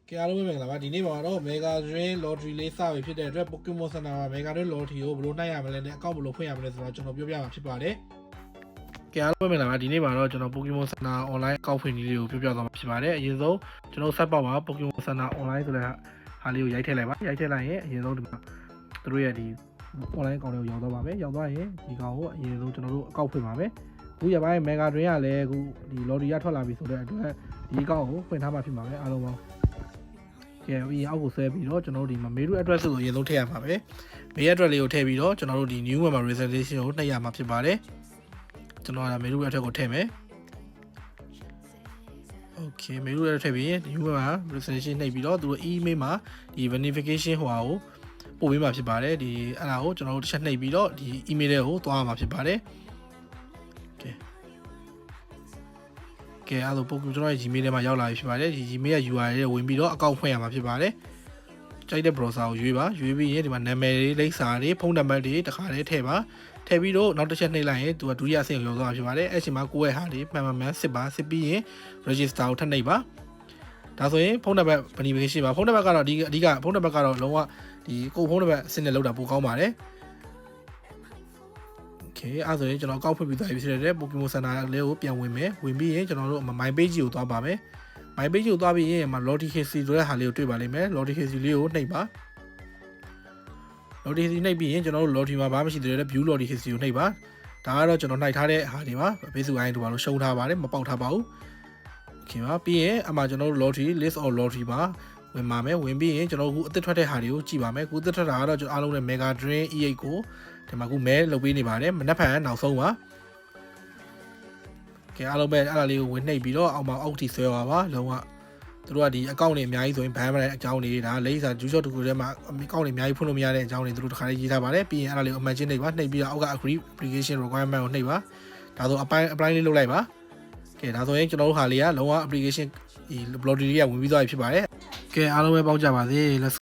ကဲအားလုံးပဲမင်္ဂလာပါဒီနေ့မှာတော့ Mega Drain Lottery လေးစပြီဖြစ်တဲ့အတွက် Pokemon Center မှာ Mega Drain Lottery ကိုဘယ်လိုနှိုက်ရမလဲနဲ့အကောင့်ဘယ်လိုဖွင့်ရမလဲဆိုတော့ကျွန်တော်ပြောပြမှာဖြစ်ပါတယ်ကဲအားလုံးပဲမင်္ဂလာပါဒီနေ့မှာတော့ကျွန်တော် Pokemon Center Online အကောင့်ဖွင့်နည်းလေးကိုပြောပြသွားမှာဖြစ်ပါတယ်အရင်ဆုံးကျွန်တော် site ပေါက်မှာ Pokemon Center Online ဆိုတဲ့ဟာလေးကိုရိုက်ထည့်လိုက်ပါရိုက်ထည့်လိုက်ရင်အရင်ဆုံးဒီမှာသူတို့ရဲ့ဒီ online အကောင့်လေးကိုရောက်သွားပါမယ်ရောက်သွားရင်ဒီကောင်ကိုအရင်ဆုံးကျွန်တော်တို့အကောင့်ဖွင့်ပါမယ်အခုရပိုင်း Mega Drain ကလည်းအခုဒီ Lottery ကထွက်လာပြီဆိုတဲ့အတွက်ဒီအကောင့်ကိုဖွင့်ထားမှဖြစ်ပါမယ်အားလုံးပါကဲပြီးအောက်ကိုဆွဲပြီးတော့ကျွန်တော်တို့ဒီမှာ mail address ကိုအရင်ဆုံးထည့်ရမှာပဲ mail address လေးကိုထည့်ပြီးတော့ကျွန်တော်တို့ဒီ new member reservation ကိုနှိပ်ရမှာဖြစ်ပါတယ်ကျွန်တော်က mail address ကိုထည့်မယ် okay mail address ထည့်ပြီး new member reservation နှိပ်ပြီးတော့သူတို့ email မှာဒီ verification ဟိုဟာကိုပို့ပေးမှာဖြစ်ပါတယ်ဒီအဲ့ဒါကိုကျွန်တော်တို့တစ်ချက်နှိပ်ပြီးတော့ဒီ email တွေကိုသွားရမှာဖြစ်ပါတယ်ကဲအဲ့လိုပုံကျွန်တော်ရဲ့ Gmail ထဲမှာရောက်လာပြီဖြစ်ပါတယ်ဒီ Gmail ရဲ့ URL တွေဝင်ပြီးတော့အကောင့်ဖွင့်ရမှာဖြစ်ပါတယ်ကြိုက်တဲ့ browser ကိုရွေးပါရွေးပြီးရင်ဒီမှာနာမည်တွေလိပ်စာတွေဖုန်းနံပါတ်တွေတခါတည်းထည့်ပါထည့်ပြီးတော့နောက်တစ်ချက်နှိပ်လိုက်ရင်သူကဒုတိယအဆင့်ကိုရောက်သွားမှာဖြစ်ပါတယ်အဲ့ချိန်မှာကိုယ့်ရဲ့ဟာတွေမှန်မှန်စစ်ပါစစ်ပြီးရင် register ကိုထပ်နှိပ်ပါဒါဆိုရင်ဖုန်းနံပါတ် verification ပါဖုန်းနံပါတ်ကတော့အဓိကဖုန်းနံပါတ်ကတော့လုံးဝဒီကိုဖုန်းနံပါတ်အဆင့်နဲ့လောက်တာပိုကောင်းပါတယ်Okay အဲ့ဆိုရင်ကျွန်တော်ကောက်ဖွင့်ပြီးသွားပြီဖြစ်တဲ့ Pokemon Center လေးကိုပြန်ဝင်မယ်ဝင်ပြီးရင်ကျွန်တော်တို့ My Page ကိုသွားပါမယ် My Page ကိုသွားပြီးရင် Lottery History ဆိုတဲ့ဟာလေးကိုတွေ့ပါလိမ့်မယ် Lottery History လေးကိုနှိပ်ပါ Lottery History နှိပ်ပြီးရင်ကျွန်တော်တို့ Lottery မှာဘာမှမရှိသေးတဲ့ View Lottery History ကိုနှိပ်ပါဒါကတော့ကျွန်တော်နှိပ်ထားတဲ့ဟာတွေပါ Facebook အိုင်းတို့ဘာလို့ရှုံးထားပါတယ်မပေါက်ထားပါဘူး Okay ပါပြီးရင်အမှကျွန်တော်တို့ Lottery List of Lottery မှာဝင်ပါမယ်ဝင်ပြီးရင်ကျွန်တော်အခုအသစ်ထွက်တဲ့ဟာတွေကိုကြည့်ပါမယ်အခုအသစ်ထွက်တာကတော့ကျွန်တော်အားလုံးနဲ့ Mega Drain E8 ကိုဒီမှာအခုမဲလုပ်ပေးနေပါတယ်မနက်ဖြန်နောက်ဆုံးပါကဲအားလုံးပဲအဲ့ဒါလေးကိုဝင်နှိပ်ပြီးတော့အောက်မှာအောက်ထိဆွဲပါပါလုံးဝသူတို့ကဒီအကောင့်တွေအများကြီးဆိုရင်ဘန်မတဲ့အကြောင်းတွေဒါလိမ့်စာဂျူးရှော့တခုထဲမှာအကောင့်တွေအများကြီးဖွင့်လို့မရတဲ့အကြောင်းတွေသူတို့တစ်ခါလေးရေးထားပါတယ်ပြီးရင်အဲ့ဒါလေးကိုအမှန်ချင်းနှိပ်ပါနှိပ်ပြီးတော့အောက်က agree application requirement ကိုနှိပ်ပါဒါဆိုapply လေးလုပ်လိုက်ပါကဲဒါဆိုရင်ကျွန်တော်တို့ဟာလေးကလုံးဝ application ဒီ lottery ကဝင်ပြီးသွားပြီဖြစ်ပါတယ်ကဲအားလုံးပဲပေါက်ကြပါစေ let's